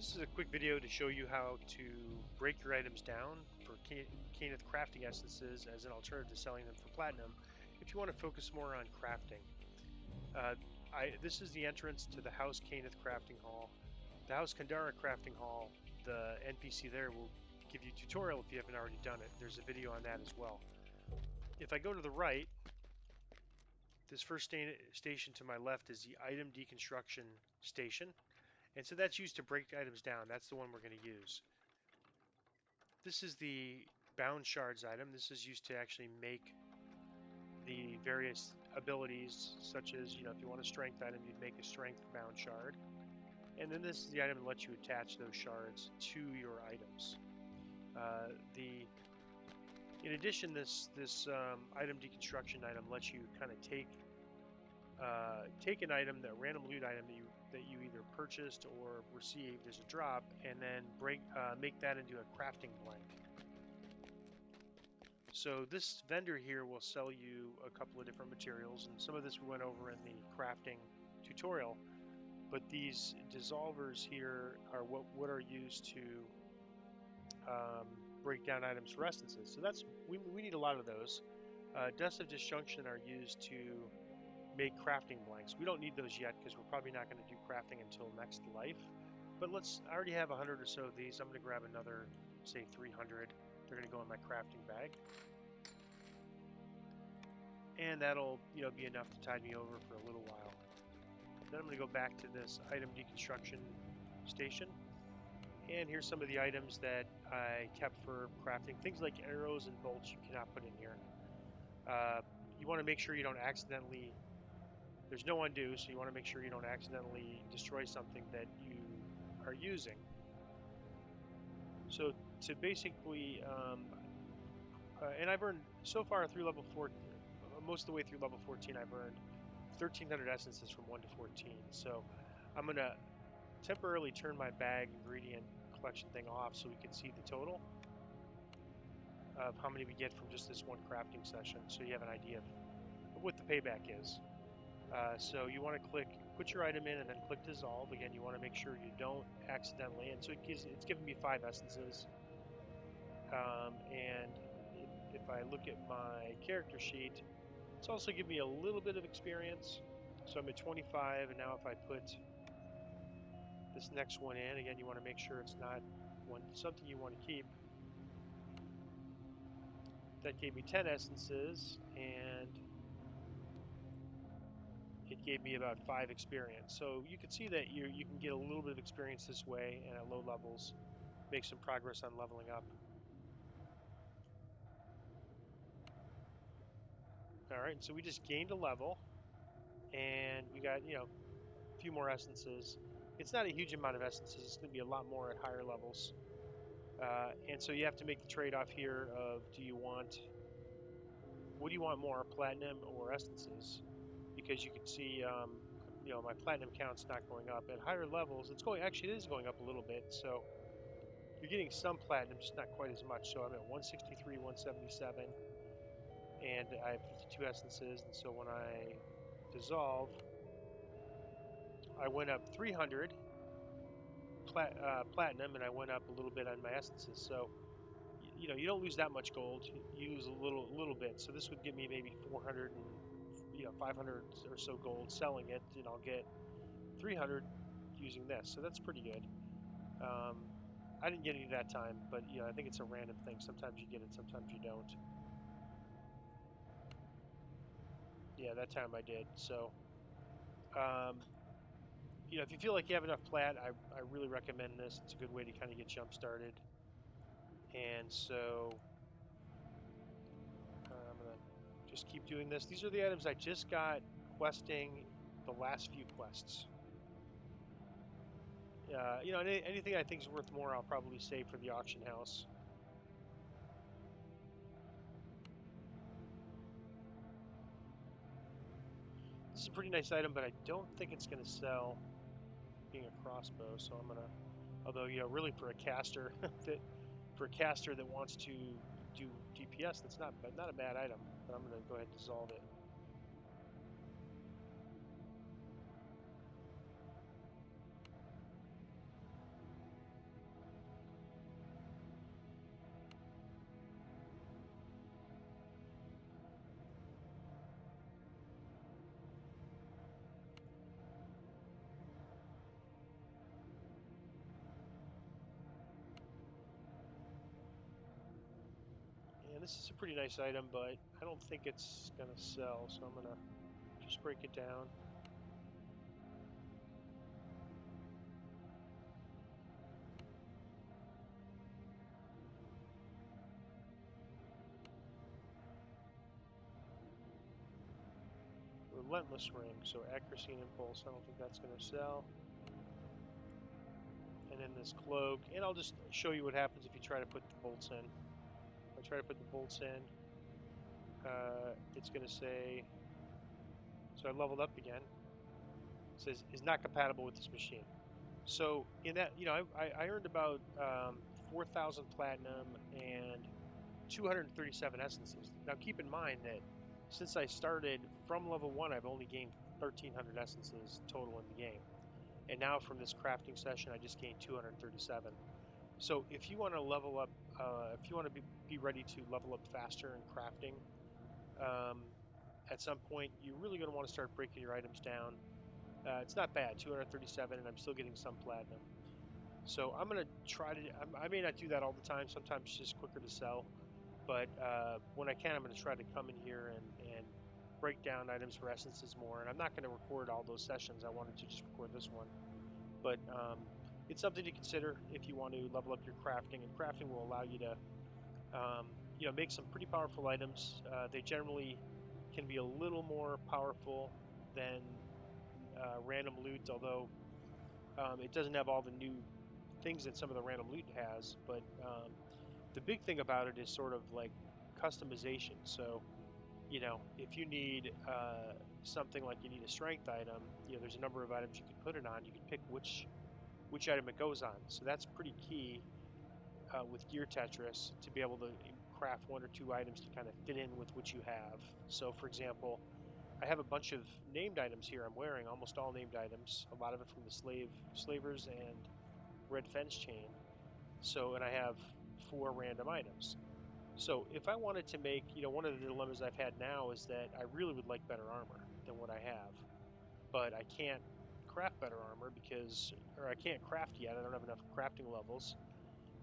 This is a quick video to show you how to break your items down for Kenneth crafting essences as an alternative to selling them for platinum if you want to focus more on crafting. This is the entrance to the House Kenneth crafting hall. The House Kandara crafting hall, the NPC there will give you a tutorial if you haven't already done it. There's a video on that as well. If I go to the right, this first station to my left is the item deconstruction station. And so that's used to break items down. That's the one we're going to use. This is the bound shards item. This is used to actually make the various abilities, such as, if you want a strength item, you'd make a strength bound shard. And then this is the item that lets you attach those shards to your items. In addition, this item deconstruction item lets you kind of take an item, that random loot item that you either purchased or received as a drop, and then make that into a crafting blank. So this vendor here will sell you a couple of different materials, and some of this we went over in the crafting tutorial. But these dissolvers here are what are used to break down items for essences. So we need a lot of those. Dust of disjunction are used to make crafting blanks. We don't need those yet because we're probably not going to do crafting until next life. But I already have 100 or so of these. I'm going to grab another, say 300. They're going to go in my crafting bag. And that'll be enough to tide me over for a little while. Then I'm going to go back to this item deconstruction station. And here's some of the items that I kept for crafting. Things like arrows and bolts you cannot put in here. You want to make sure you don't accidentally... There's no undo, so you want to make sure you don't accidentally destroy something that you are using. So to basically... and I've earned, so far through level 4, most of the way through level 14, I've earned 1,300 essences from 1 to 14. So I'm going to temporarily turn my bag ingredient collection thing off so we can see the total of how many we get from just this one crafting session, so you have an idea of what the payback is. So you want to put your item in and then click dissolve. Again, you want to make sure you don't accidentally, and so it's giving me 5 essences. And if I look at my character sheet, it's also giving me a little bit of experience. So I'm at 25, and now if I put this next one in, again, you want to make sure it's not something you want to keep. That gave me 10 essences, and it gave me about 5 experience. So you can see that you can get a little bit of experience this way, and at low levels, make some progress on leveling up. All right, so we just gained a level, and we got a few more essences. It's not a huge amount of essences. It's going to be a lot more at higher levels. And so you have to make the trade-off here of what do you want more, platinum or essences? Because you can see, my platinum count's not going up. At higher levels, it is going up a little bit. So you're getting some platinum, just not quite as much. So I'm at 163, 177, and I have 52 essences. And so when I dissolve, I went up 300 platinum, and I went up a little bit on my essences. So you don't lose that much gold. You lose a little bit. So this would give me maybe 400 and 500 or so gold selling it, and I'll get 300 using this. So that's pretty good. I didn't get any that time, but I think it's a random thing. Sometimes you get it, sometimes you don't. Yeah, that time I did. So if you feel like you have enough plat, I really recommend this. It's a good way to kind of get jump started. And so I'm going to just keep doing this. These are the items I just got questing the last few quests. Anything I think is worth more, I'll probably save for the auction house. This is a pretty nice item, but I don't think it's going to sell being a crossbow. So I'm going to, although really for a caster that wants to do DPS, that's not a bad item. But I'm going to go ahead and dissolve it. this is a pretty nice item, but I don't think it's going to sell, so I'm going to just break it down. Relentless ring, so accuracy and impulse. I don't think that's going to sell. And then this cloak, and I'll just show you what happens if you try to put the bolts in. If I try to put the bolts in, it's going to say, so I leveled up again. It says is not compatible with this machine. So in that, I earned about 4,000 platinum and 237 essences. Now keep in mind that since I started from level 1, I've only gained 1,300 essences total in the game. And now from this crafting session, I just gained 237. So if you want to level up, if you want to be ready to level up faster in crafting, at some point you're really going to want to start breaking your items down. It's not bad, 237, and I'm still getting some platinum. So I'm going to try to, I may not do that all the time. Sometimes it's just quicker to sell. But when I can, I'm going to try to come in here and break down items for essences more. And I'm not going to record all those sessions. I wanted to just record this one. But it's something to consider if you want to level up your crafting. And crafting will allow you to make some pretty powerful items. They generally can be a little more powerful than random loot, although it doesn't have all the new things that some of the random loot has. But the big thing about it is sort of like customization. So, if you need something like you need a strength item, there's a number of items you can put it on. You can pick which item it goes on. So that's pretty key with Gear Tetris to be able to craft one or two items to kind of fit in with what you have. So, for example, I have a bunch of named items here I'm wearing, almost all named items, a lot of it from the Slavers and Red Fence chain. So, and I have 4 random items. So if I wanted to make, one of the dilemmas I've had now is that I really would like better armor than what I have, but I can't craft better armor or I can't craft yet. I don't have enough crafting levels.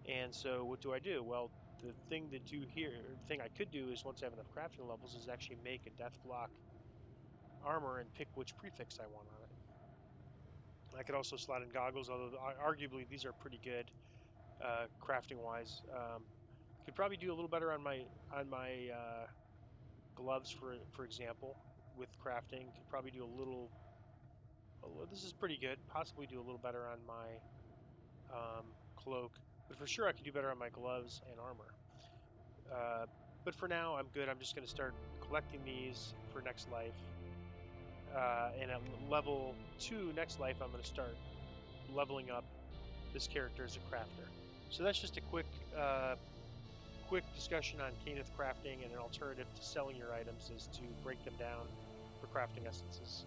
And so what do? Well, the thing I could do is once I have enough crafting levels is actually make a death block armor and pick which prefix I want on it. I could also slot in goggles, although arguably these are pretty good crafting wise. Could probably do a little better on my gloves, for example, with crafting. Could probably do a little. This is pretty good. Possibly do a little better on my cloak, but for sure I could do better on my gloves and armor. But for now, I'm good. I'm just going to start collecting these for next life. And at level 2 next life, I'm going to start leveling up this character as a crafter. So that's just a quick discussion on Kenneth crafting, and an alternative to selling your items is to break them down for crafting essences.